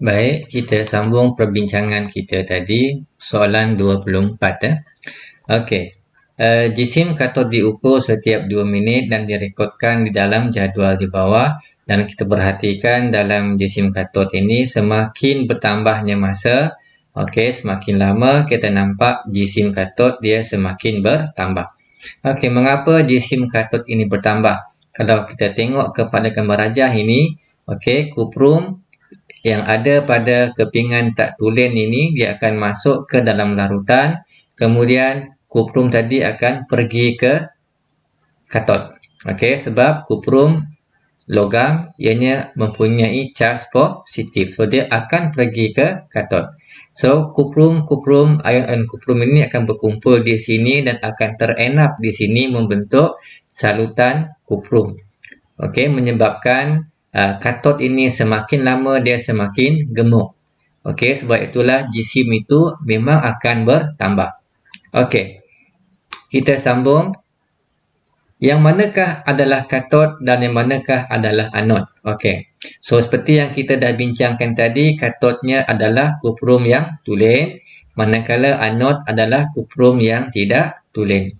Baik, kita sambung perbincangan kita tadi, soalan 24. Okey. Jisim katod diukur setiap 2 minit dan direkodkan di dalam jadual di bawah, dan kita perhatikan dalam jisim katod ini semakin bertambahnya masa, okey, semakin lama kita nampak jisim katod dia semakin bertambah. Okey, mengapa jisim katod ini bertambah? Kalau kita tengok kepada gambar rajah ini, okey, kuprum yang ada pada kepingan tak tulen ini dia akan masuk ke dalam larutan, kemudian kuprum tadi akan pergi ke katod. Okey, sebab kuprum logam ianya mempunyai charge positif, so dia akan pergi ke katod. So ion-ion kuprum ini akan berkumpul di sini dan akan terenap di sini membentuk salutan kuprum. Okey, menyebabkan katod ini semakin lama dia semakin gemuk. Okey, sebab itulah jisim itu memang akan bertambah. Okey, kita sambung. Yang manakah adalah katod dan yang manakah adalah anod? Okey, so seperti yang kita dah bincangkan tadi, katodnya adalah kuprum yang tulen, manakala anod adalah kuprum yang tidak tulen.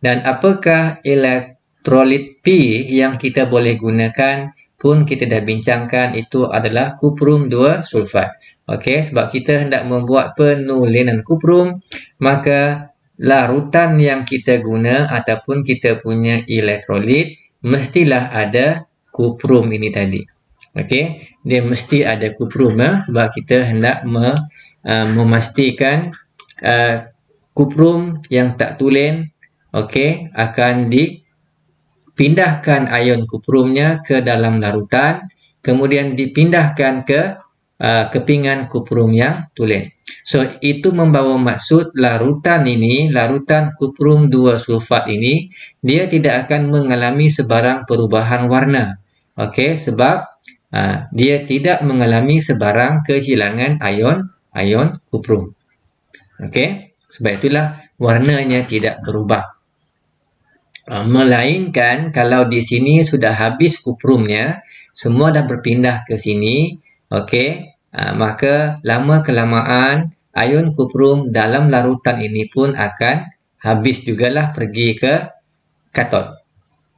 Dan apakah elektrolit P yang kita boleh gunakan pun kita dah bincangkan, itu adalah kuprum 2 sulfat. Okey, sebab kita hendak membuat penulenan kuprum, maka larutan yang kita guna ataupun kita punya elektrolit mestilah ada kuprum ini tadi. Okey, dia mesti ada kuprum sebab kita hendak memastikan kuprum yang tak tulen, okey, akan dipindahkan ion kuprumnya ke dalam larutan, kemudian dipindahkan ke kepingan kuprum yang tulen. So, itu membawa maksud larutan ini, larutan kuprum 2 sulfat ini, dia tidak akan mengalami sebarang perubahan warna. Okey, sebab dia tidak mengalami sebarang kehilangan ion kuprum. Okey, sebab itulah warnanya tidak berubah. Melainkan kalau di sini sudah habis kuprumnya, semua dah berpindah ke sini, okey, maka lama kelamaan ion kuprum dalam larutan ini pun akan habis jugalah pergi ke katod.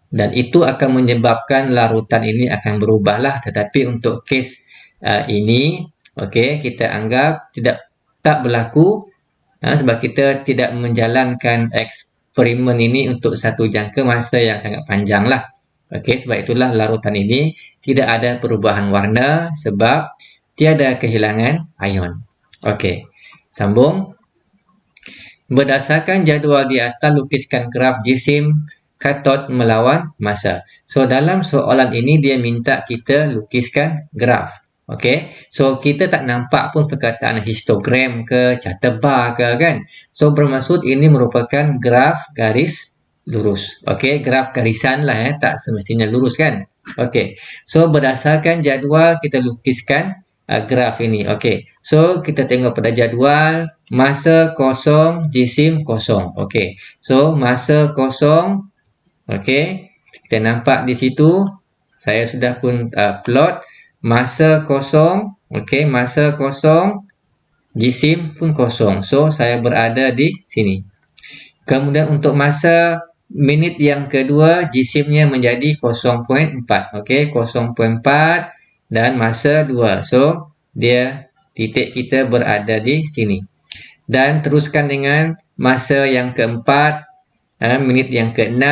Dan itu akan menyebabkan larutan ini akan berubahlah, tetapi untuk kes ini, okey, kita anggap tak berlaku, sebab kita tidak menjalankan eksperimen ini untuk satu jangka masa yang sangat panjang lah. Okey, sebab itulah larutan ini tidak ada perubahan warna sebab tiada kehilangan ion. Okey, sambung. Berdasarkan jadual di atas, lukiskan graf jisim katod melawan masa. So, dalam soalan ini dia minta kita lukiskan graf. Okey, so kita tak nampak pun perkataan histogram ke, charter bar ke, kan? So, bermaksud ini merupakan graf garis lurus. Okey, graf garisan lah, tak semestinya lurus, kan? Okey, so berdasarkan jadual kita lukiskan graf ini. Okey, so kita tengok pada jadual, masa kosong, jisim kosong. Okey, so masa kosong, okey, kita nampak di situ, saya sudah pun plot masa kosong. Okey, masa kosong, jisim pun kosong. So, saya berada di sini. Kemudian untuk masa minit yang kedua, jisimnya menjadi 0.4. Okey, 0.4 dan masa 2. So, dia titik kita berada di sini. Dan teruskan dengan masa yang keempat, minit yang ke-6,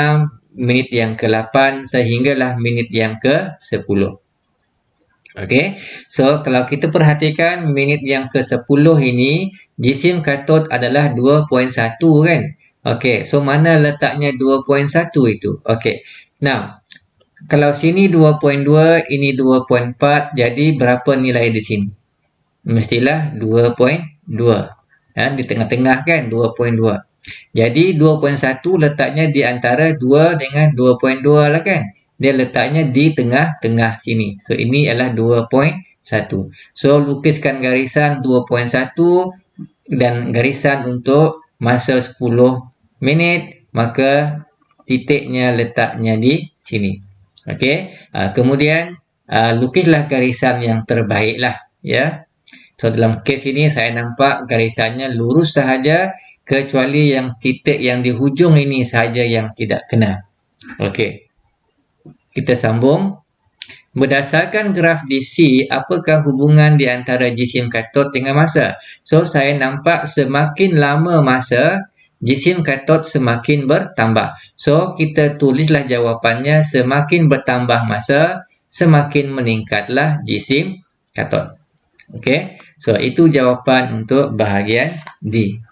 minit yang ke-8 sehinggalah minit yang ke-10. Okey, so kalau kita perhatikan minit yang ke-10 ini, jisim katod adalah 2.1, kan? Okey, so mana letaknya 2.1 itu? Okey, now kalau sini 2.2, ini 2.4, jadi berapa nilai di sini? Mestilah 2.2. Di tengah-tengah, kan? 2.2. Jadi 2.1 letaknya di antara 2 dengan 2.2 lah, kan? Dia letaknya di tengah-tengah sini. So, ini adalah 2.1. So, lukiskan garisan 2.1 dan garisan untuk masa 10 minit, maka titiknya letaknya di sini. Okey, kemudian lukislah garisan yang terbaik lah, ya. So, dalam kes ini saya nampak garisannya lurus sahaja, kecuali yang titik yang di hujung ini sahaja yang tidak kena. Okey, kita sambung. Berdasarkan graf DC, apakah hubungan di antara jisim katod dengan masa? So, saya nampak semakin lama masa, jisim katod semakin bertambah. So, kita tulislah jawapannya, semakin bertambah masa, semakin meningkatlah jisim katod. Okey, so itu jawapan untuk bahagian D.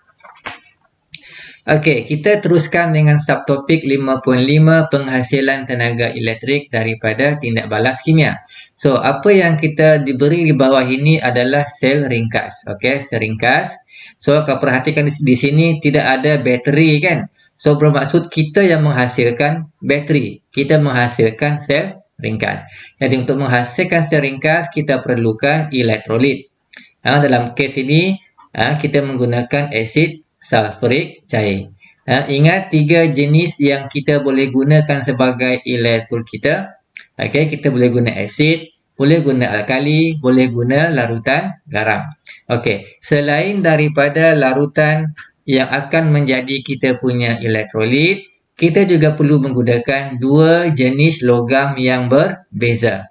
Okey, kita teruskan dengan subtopik 5.5 penghasilan tenaga elektrik daripada tindak balas kimia. So, apa yang kita diberi di bawah ini adalah sel ringkas. Okey, sel ringkas. So, kalau perhatikan di sini tidak ada bateri kan? So, bermaksud kita yang menghasilkan bateri. Kita menghasilkan sel ringkas. Jadi, untuk menghasilkan sel ringkas, kita perlukan elektrolit. Dalam kes ini, kita menggunakan asid sulfurik cair. Ingat 3 jenis yang kita boleh gunakan sebagai elektrol kita. Okey, kita boleh guna asid, boleh guna alkali, boleh guna larutan garam. Okey, selain daripada larutan yang akan menjadi kita punya elektrolit, kita juga perlu menggunakan 2 jenis logam yang berbeza.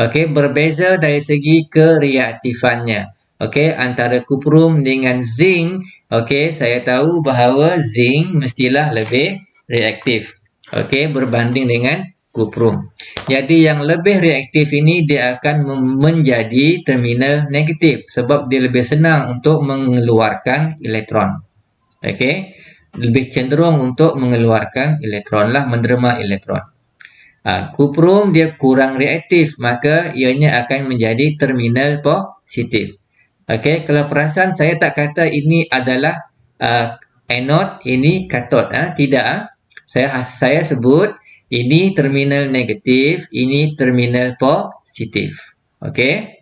Okey, berbeza dari segi kereaktifannya. Okey, antara kuprum dengan zinc, okey, saya tahu bahawa zinc mestilah lebih reaktif. Okey, berbanding dengan kuprum. Jadi yang lebih reaktif ini dia akan menjadi terminal negatif sebab dia lebih senang untuk mengeluarkan elektron. Okey, lebih cenderung untuk mengeluarkan elektron lah, menderma elektron. Kuprum dia kurang reaktif, maka ianya akan menjadi terminal positif. Okey, kalau perasan saya tak kata ini adalah anode, ini katod. Tidak. Saya sebut ini terminal negatif, ini terminal positif. Okey,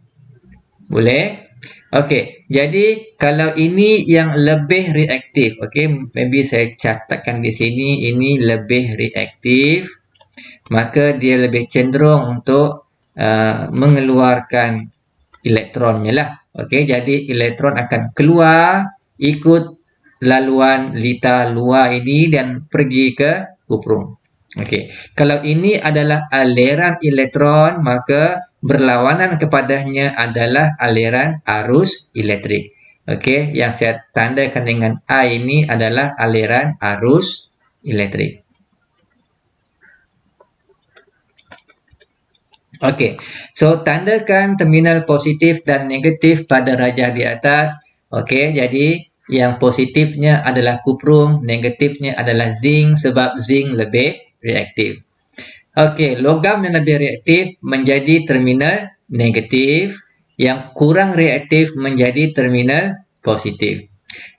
boleh? Okey, jadi kalau ini yang lebih reaktif, okey, maybe saya catatkan di sini, ini lebih reaktif, maka dia lebih cenderung untuk mengeluarkan elektronnya lah. Okey, jadi elektron akan keluar ikut laluan litar luar ini dan pergi ke kuprum. Okey, kalau ini adalah aliran elektron, maka berlawanan kepadanya adalah aliran arus elektrik. Okey, yang saya tandakan dengan I ini adalah aliran arus elektrik. Okey, so tandakan terminal positif dan negatif pada rajah di atas. Okey, jadi yang positifnya adalah kuprum, negatifnya adalah zinc sebab zinc lebih reaktif. Okey, logam yang lebih reaktif menjadi terminal negatif, yang kurang reaktif menjadi terminal positif.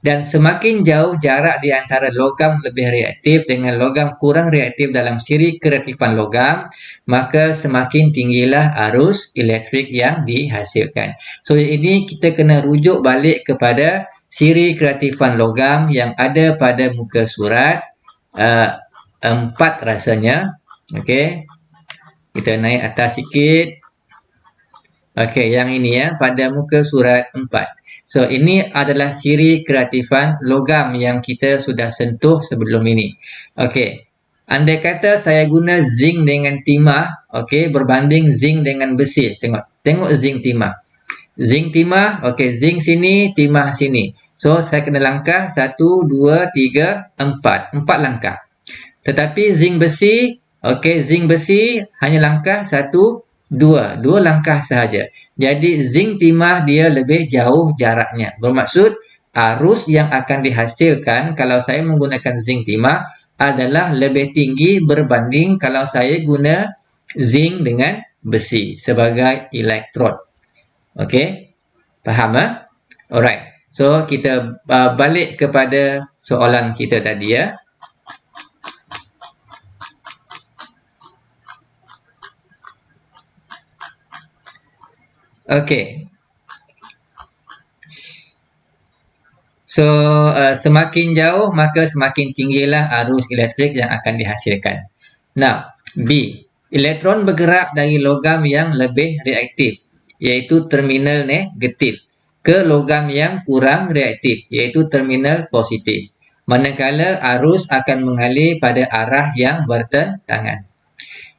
Dan semakin jauh jarak di antara logam lebih reaktif dengan logam kurang reaktif dalam siri kereaktifan logam, maka semakin tinggilah arus elektrik yang dihasilkan. So, ini kita kena rujuk balik kepada siri kereaktifan logam yang ada pada muka surat 4 rasanya. Okey, kita naik atas sikit. Okey, yang ini ya, pada muka surat 4. So, ini adalah siri kereaktifan logam yang kita sudah sentuh sebelum ini. Okey, andai kata saya guna zinc dengan timah, okey, berbanding zinc dengan besi. Tengok zinc timah. Zinc timah, okey, zinc sini, timah sini. So, saya kena langkah 1, 2, 3, 4. 4 langkah. Tetapi zinc besi, okey, zinc besi hanya langkah 1, 2 langkah sahaja. Jadi zinc timah dia lebih jauh jaraknya. Bermaksud arus yang akan dihasilkan kalau saya menggunakan zinc timah adalah lebih tinggi berbanding kalau saya guna zinc dengan besi sebagai elektrod. Okey, faham? Alright. So kita balik kepada soalan kita tadi ya. Okey. So, semakin jauh maka semakin tinggilah arus elektrik yang akan dihasilkan. Now, B. Elektron bergerak dari logam yang lebih reaktif, iaitu terminal negatif. ke logam yang kurang reaktif, iaitu terminal positif. Manakala arus akan mengalir pada arah yang bertentangan.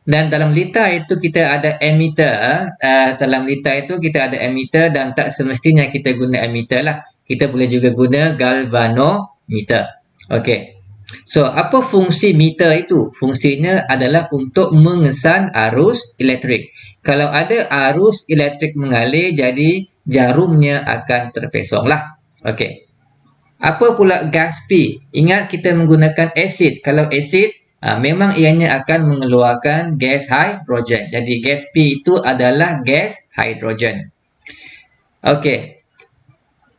Dan dalam litar itu kita ada emitter. Dalam litar itu kita ada emitter dan tak semestinya kita guna emitter lah. Kita boleh juga guna galvanometer. Okey. So, apa fungsi meter itu? Fungsinya adalah untuk mengesan arus elektrik. Kalau ada arus elektrik mengalir, jadi jarumnya akan terpesong lah. Okey. Apa pula gas P? Ingat kita menggunakan asid. Kalau asid, memang ianya akan mengeluarkan gas hidrogen. Jadi gas P itu adalah gas hidrogen. Okey.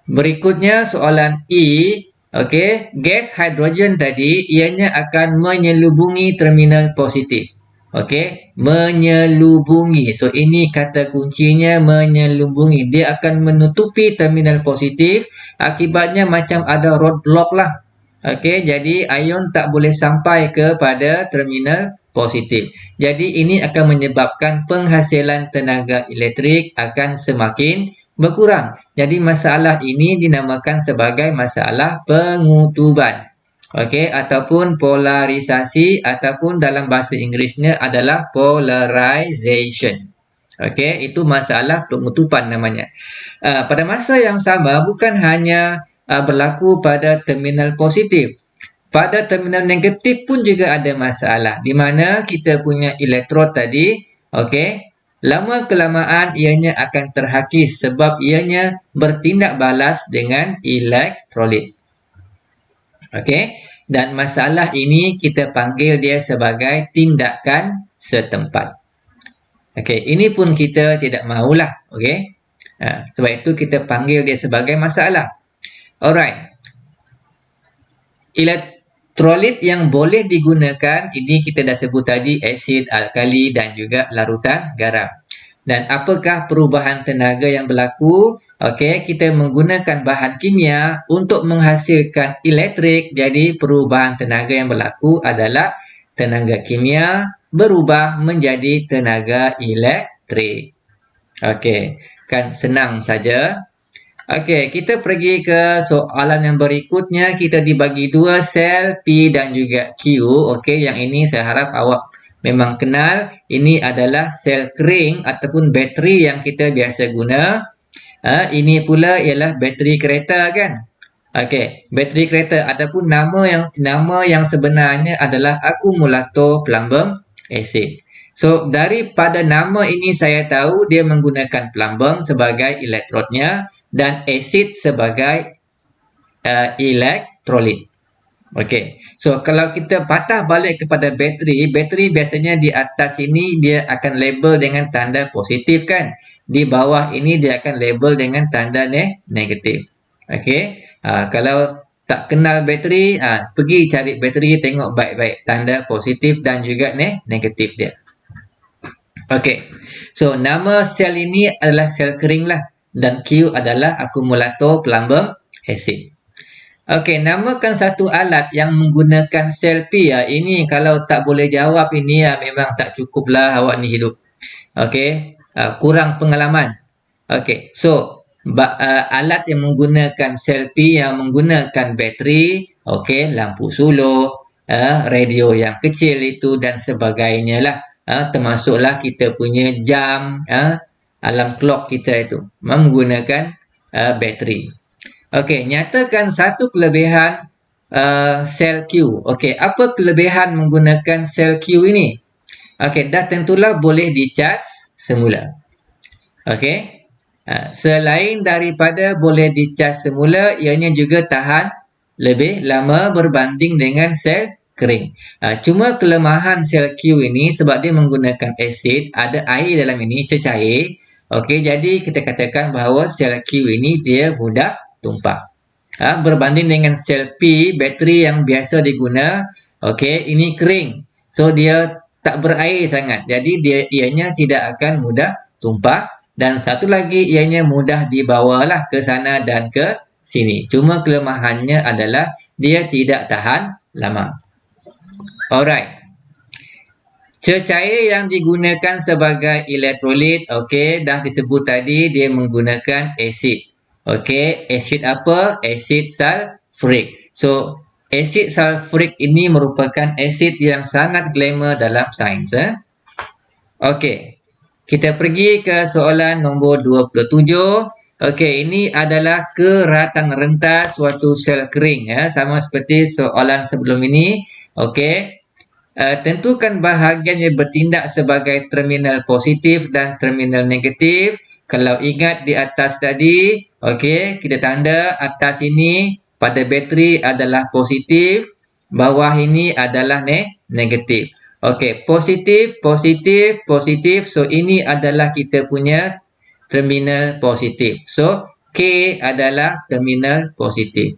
Berikutnya soalan E. Okey, gas hidrogen tadi ianya akan menyelubungi terminal positif. Okey, menyelubungi. So ini kata kuncinya, menyelubungi. Dia akan menutupi terminal positif, akibatnya macam ada roadblock lah. Okey, jadi ion tak boleh sampai kepada terminal positif. Jadi ini akan menyebabkan penghasilan tenaga elektrik akan semakin berkurang. Jadi masalah ini dinamakan sebagai masalah pengutuban. Okey, ataupun polarisasi, ataupun dalam bahasa Inggerisnya adalah polarization. Okey, itu masalah pengutupan namanya. Pada masa yang sama, bukan hanya berlaku pada terminal positif. Pada terminal negatif pun juga ada masalah, di mana kita punya elektrod tadi, okey, lama kelamaan ianya akan terhakis sebab ianya bertindak balas dengan elektrolit. Okey, dan masalah ini kita panggil dia sebagai tindakan setempat. Okey, ini pun kita tidak mahulah. Okey, sebab itu kita panggil dia sebagai masalah. Alright. Elektrolit yang boleh digunakan, ini kita dah sebut tadi, asid, alkali dan juga larutan garam. Dan apakah perubahan tenaga yang berlaku? Okey, kita menggunakan bahan kimia untuk menghasilkan elektrik. Jadi perubahan tenaga yang berlaku adalah tenaga kimia berubah menjadi tenaga elektrik. Okey, kan senang saja. Okey, kita pergi ke soalan yang berikutnya. Kita dibagi dua, sel P dan juga Q. Okey, yang ini saya harap awak memang kenal. Ini adalah sel kering ataupun bateri yang kita biasa guna. Ini pula ialah bateri kereta kan. Okey, bateri kereta ataupun nama yang sebenarnya adalah akumulator plumbum acid. So, daripada nama ini saya tahu dia menggunakan plumbum sebagai elektrodnya dan asid sebagai elektrolit. Okey. So, kalau kita patah balik kepada bateri biasanya di atas ini dia akan label dengan tanda positif kan. Di bawah ini dia akan label dengan tanda negatif. Okey. Kalau tak kenal bateri, pergi cari bateri, tengok baik-baik tanda positif dan juga negatif dia. Okey. So, nama sel ini adalah sel kering lah. Dan Q adalah akumulator plumbum acid. Okey, namakan satu alat yang menggunakan sel P. Ini kalau tak boleh jawab ini memang tak cukup lah awak ni hidup. Okey, kurang pengalaman. Okey, so alat yang menggunakan sel P yang menggunakan bateri, okey, lampu suluh, radio yang kecil itu dan sebagainya lah. Termasuklah kita punya jam, alarm clock kita itu menggunakan bateri. Okey, nyatakan satu kelebihan sel Q. Okey, apa kelebihan menggunakan sel Q ini? Okey, dah tentulah boleh dicas semula. Okey. Selain daripada boleh dicas semula, ianya juga tahan lebih lama berbanding dengan sel kering. Cuma kelemahan sel Q ini sebab dia menggunakan asid, ada air dalam ini, cecair. Okey, jadi kita katakan bahawa sel Q ini dia mudah tumpah. Berbanding dengan sel P, bateri yang biasa diguna, okey, ini kering. So dia tak berair sangat. Jadi ianya tidak akan mudah tumpah. Dan satu lagi ianya mudah dibawalah ke sana dan ke sini. Cuma kelemahannya adalah dia tidak tahan lama. Alright. Cecair yang digunakan sebagai elektrolit, okey, dah disebut tadi dia menggunakan asid. Okey, asid apa? Asid sulfurik. So, asid sulfurik ini merupakan asid yang sangat glamour dalam sains. Okey. Kita pergi ke soalan nombor 27. Okey, ini adalah keratan rentas suatu sel kering ya, sama seperti soalan sebelum ini. Okey. Tentukan bahagian yang bertindak sebagai terminal positif dan terminal negatif. Kalau ingat di atas tadi, okey, kita tanda atas ini pada bateri adalah positif, bawah ini adalah negatif. Okey, positif, positif, positif. So, ini adalah kita punya terminal positif. So, K adalah terminal positif.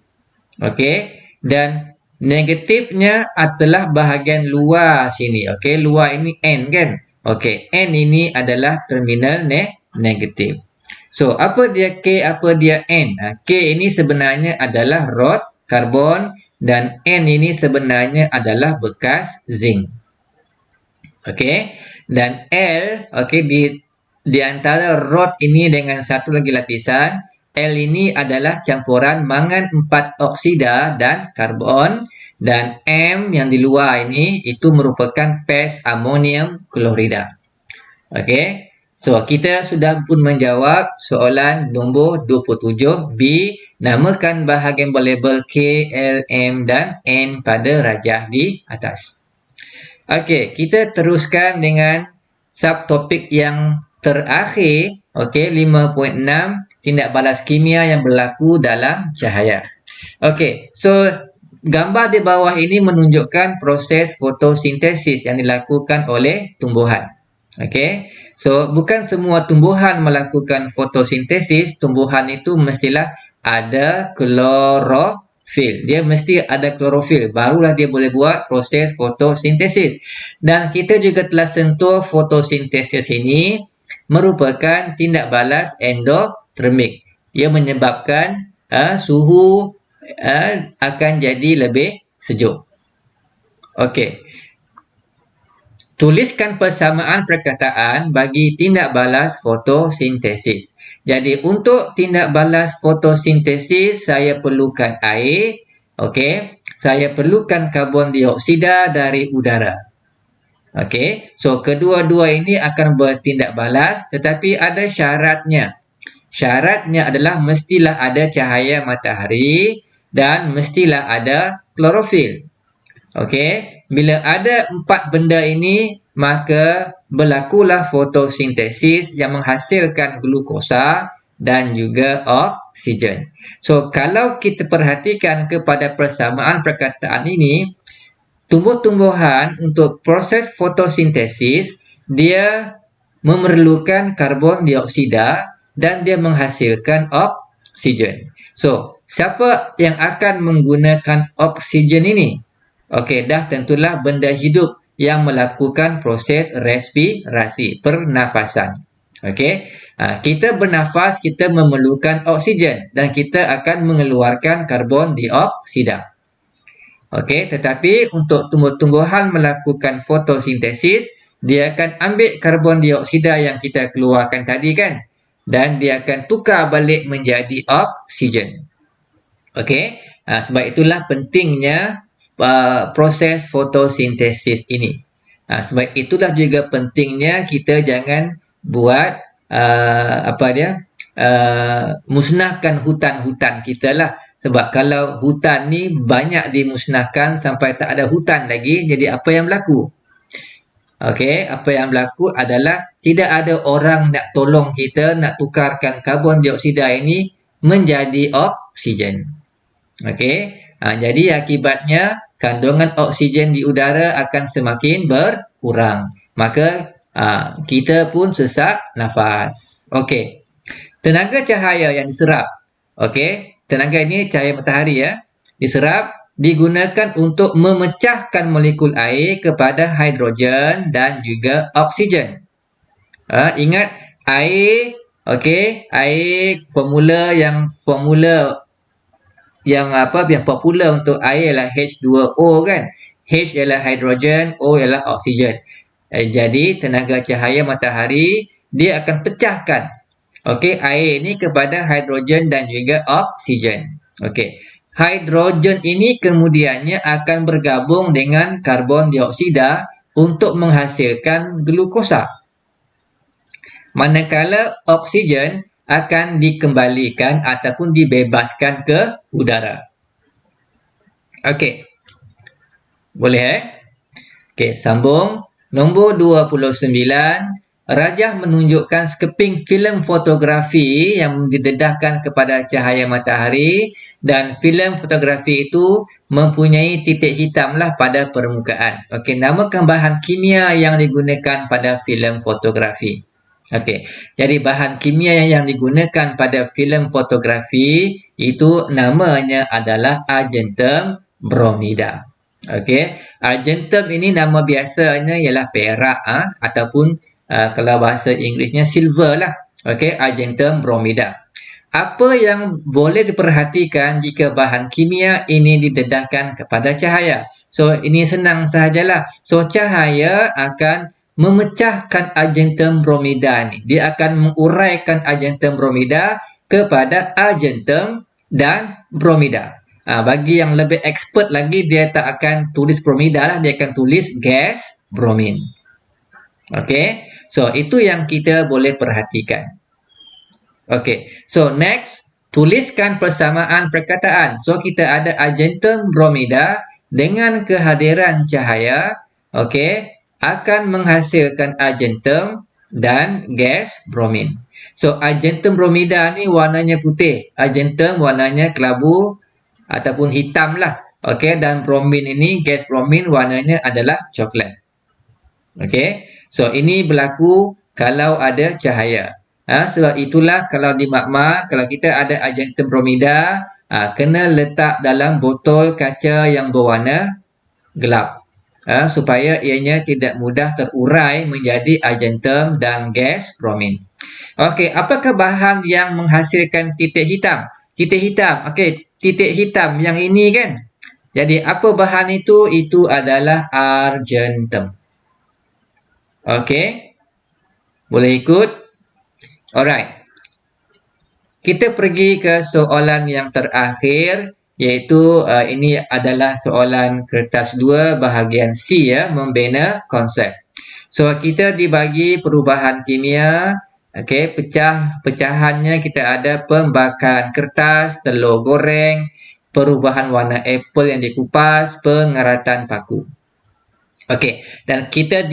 Okey, dan negatifnya adalah bahagian luar sini. Okey, luar ini N kan? Okey, N ini adalah terminal negatif. So, apa dia K, apa dia N? K ini sebenarnya adalah rod karbon dan N ini sebenarnya adalah bekas zinc. Okey, dan L, okey, di antara rod ini dengan satu lagi lapisan, L ini adalah campuran mangan 4 oksida dan karbon, dan M yang di luar ini itu merupakan pes amonium klorida. Okey. So, kita sudah pun menjawab soalan nombor 27B. Namakan bahagian berlabel K, L, M dan N pada rajah di atas. Okey, kita teruskan dengan subtopik yang terakhir. Okey, 5.6, tindak balas kimia yang berlaku dalam cahaya. Okey, so gambar di bawah ini menunjukkan proses fotosintesis yang dilakukan oleh tumbuhan. Okey, so bukan semua tumbuhan melakukan fotosintesis. Tumbuhan itu mestilah ada klorofil. Dia mesti ada klorofil, barulah dia boleh buat proses fotosintesis. Dan kita juga telah sentuh fotosintesis ini merupakan tindak balas endotermik. Ia menyebabkan suhu akan jadi lebih sejuk. Okey. Tuliskan persamaan perkataan bagi tindak balas fotosintesis. Jadi untuk tindak balas fotosintesis saya perlukan air, okey. Saya perlukan karbon dioksida dari udara. Okey. So kedua-dua ini akan bertindak balas tetapi ada syaratnya. Syaratnya adalah mestilah ada cahaya matahari dan mestilah ada klorofil. Okey, bila ada 4 benda ini, maka berlakulah fotosintesis yang menghasilkan glukosa dan juga oksigen. So, kalau kita perhatikan kepada persamaan perkataan ini, tumbuh-tumbuhan untuk proses fotosintesis, dia memerlukan karbon dioksida dan dia menghasilkan oksigen. So, siapa yang akan menggunakan oksigen ini? Okey, dah tentulah benda hidup yang melakukan proses respirasi, pernafasan. Okey, kita bernafas, kita memerlukan oksigen dan kita akan mengeluarkan karbon dioksida. Okey, tetapi untuk tumbuh-tumbuhan melakukan fotosintesis, dia akan ambil karbon dioksida yang kita keluarkan tadi kan, dan dia akan tukar balik menjadi oksigen. Okey, sebab itulah pentingnya proses fotosintesis ini. Sebab itulah juga pentingnya kita jangan buat musnahkan hutan-hutan kita lah. Sebab kalau hutan ni banyak dimusnahkan sampai tak ada hutan lagi, jadi apa yang berlaku? Okey, apa yang berlaku adalah tidak ada orang nak tolong kita nak tukarkan karbon dioksida ini menjadi oksigen. Okey, jadi akibatnya kandungan oksigen di udara akan semakin berkurang. Maka kita pun sesak nafas. Okey. Tenaga cahaya yang diserap. Okey, tenaga ini cahaya matahari ya. Diserap digunakan untuk memecahkan molekul air kepada hidrogen dan juga oksigen. Ingat air, okey, air formula yang popular untuk air ialah H2O kan. H ialah hidrogen, O ialah oksigen. Jadi tenaga cahaya matahari dia akan pecahkan Okey, air ini kepada hidrogen dan juga oksigen. Okey. Hidrogen ini kemudiannya akan bergabung dengan karbon dioksida untuk menghasilkan glukosa. Manakala oksigen akan dikembalikan ataupun dibebaskan ke udara. Okey. Boleh Okey, sambung. Nombor 29, rajah menunjukkan sekeping filem fotografi yang didedahkan kepada cahaya matahari dan filem fotografi itu mempunyai titik hitamlah pada permukaan. Okey, namakan bahan kimia yang digunakan pada filem fotografi. Okey, jadi bahan kimia yang digunakan pada filem fotografi itu namanya adalah argentum bromida. Okey, argentum ini nama biasanya ialah perak ataupun kalau bahasa Inggerisnya silver lah. Okey, argentum bromida. Apa yang boleh diperhatikan jika bahan kimia ini didedahkan kepada cahaya? So, ini senang sahajalah. So, cahaya akan memecahkan argentum bromida ni. Dia akan menguraikan argentum bromida kepada argentum dan bromida. Bagi yang lebih expert lagi, dia tak akan tulis bromida lah, dia akan tulis gas bromin. Okey, so itu yang kita boleh perhatikan. Okey, so next, tuliskan persamaan perkataan. So kita ada argentum bromida dengan kehadiran cahaya, okey, akan menghasilkan argentum dan gas bromin. So argentum bromida ni warnanya putih, argentum warnanya kelabu ataupun hitam lah. Okey, dan bromin ini, gas bromin warnanya adalah coklat. Okey, so ini berlaku kalau ada cahaya. Sebab itulah kalau di makmal, kalau kita ada argentum bromida, kena letak dalam botol kaca yang berwarna gelap. Supaya ianya tidak mudah terurai menjadi argentum dan gas bromin. Okey, apakah bahan yang menghasilkan titik hitam? Titik hitam, okey, titik hitam yang ini kan. Jadi apa bahan itu? Itu adalah argentum. Okey. Boleh ikut? Alright. Kita pergi ke soalan yang terakhir, iaitu ini adalah soalan kertas 2 bahagian C ya, membina konsep. So kita dibagi perubahan kimia. Okey, pecahannya kita ada pembakaran kertas, telur goreng, perubahan warna apple yang dikupas, pengeratan paku. Okey, dan kita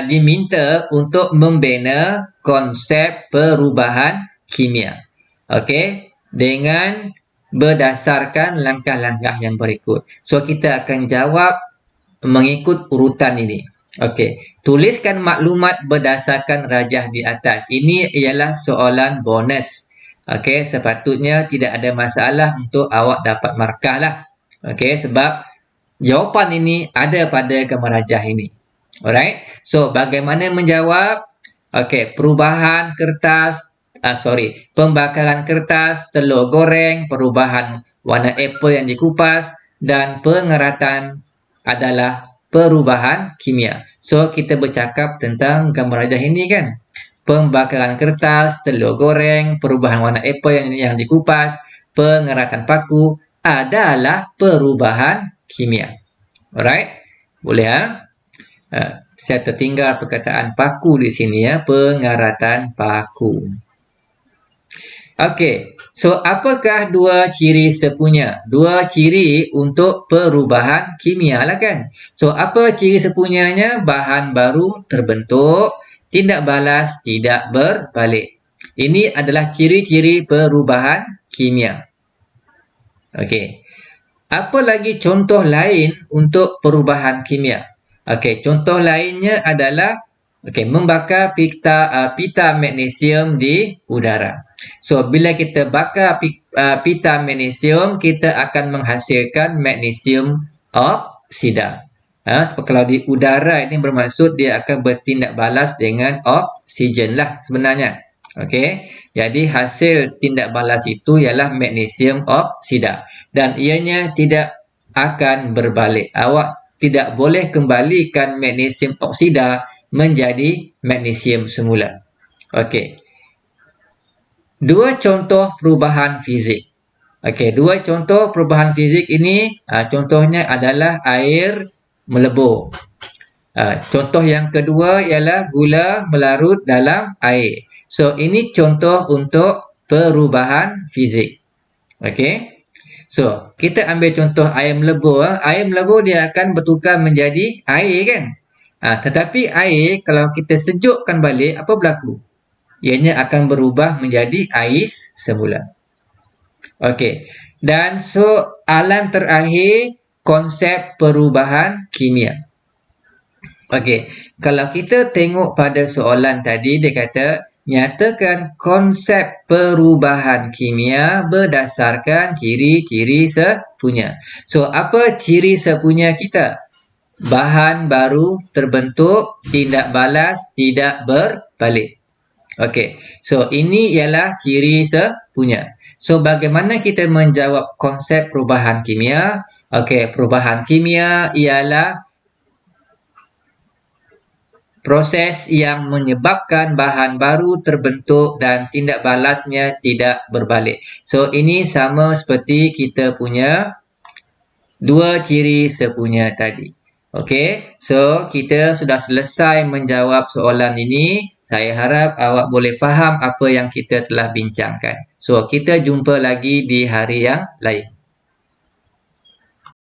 diminta untuk membina konsep perubahan kimia. Okey, dengan berdasarkan langkah-langkah yang berikut. So kita akan jawab mengikut urutan ini. Okey, tuliskan maklumat berdasarkan rajah di atas. Ini ialah soalan bonus. Okey, sepatutnya tidak ada masalah untuk awak dapat markah lah. Okey, sebab jawapan ini ada pada gambar rajah ini. Alright, so bagaimana menjawab? Okey, perubahan kertas, pembakaran kertas, telur goreng, perubahan warna apple yang dikupas, dan pengeratan adalah perubahan kimia. So, kita bercakap tentang gambar rajah ini kan. Pembakaran kertas, telur goreng, perubahan warna apple yang dikupas, pengeratan paku adalah perubahan kimia. Alright? Boleh saya tertinggal perkataan paku di sini ya, pengeratan paku. Okey, so apakah dua ciri sepunya? Dua ciri untuk perubahan kimia lah kan. So apa ciri sepunyanya? Bahan baru terbentuk, tindak balas tidak berbalik. Ini adalah ciri-ciri perubahan kimia. Okey. Apa lagi contoh lain untuk perubahan kimia? Okey, contoh lainnya adalah membakar pita magnesium di udara. So, bila kita bakar pita magnesium, kita akan menghasilkan magnesium oksida. Kalau di udara ini bermaksud dia akan bertindak balas dengan oksigen lah sebenarnya. Okey, jadi hasil tindak balas itu ialah magnesium oksida dan ianya tidak akan berbalik. Awak tidak boleh kembalikan magnesium oksida menjadi magnesium semula. Okey. Dua contoh perubahan fizik. Okey, dua contoh perubahan fizik ini contohnya adalah air melebur. Contoh yang kedua ialah gula melarut dalam air. So, ini contoh untuk perubahan fizik. Okey. So, kita ambil contoh air melebur. Air melebur dia akan bertukar menjadi air kan? Tetapi air kalau kita sejukkan balik, apa berlaku? Ianya akan berubah menjadi ais semula. Okey. Dan soalan terakhir, konsep perubahan kimia. Okey. Kalau kita tengok pada soalan tadi, dia kata, nyatakan konsep perubahan kimia berdasarkan ciri-ciri sepunya. So, apa ciri sepunya kita? Bahan baru terbentuk, tindak balas, tidak berbalik. Okey. So, ini ialah ciri sepunya. So, bagaimana kita menjawab konsep perubahan kimia? Okey, perubahan kimia ialah proses yang menyebabkan bahan baru terbentuk dan tindak balasnya tidak berbalik. So, ini sama seperti kita punya dua ciri sepunya tadi. Okey, so kita sudah selesai menjawab soalan ini. Saya harap awak boleh faham apa yang kita telah bincangkan. So, kita jumpa lagi di hari yang lain.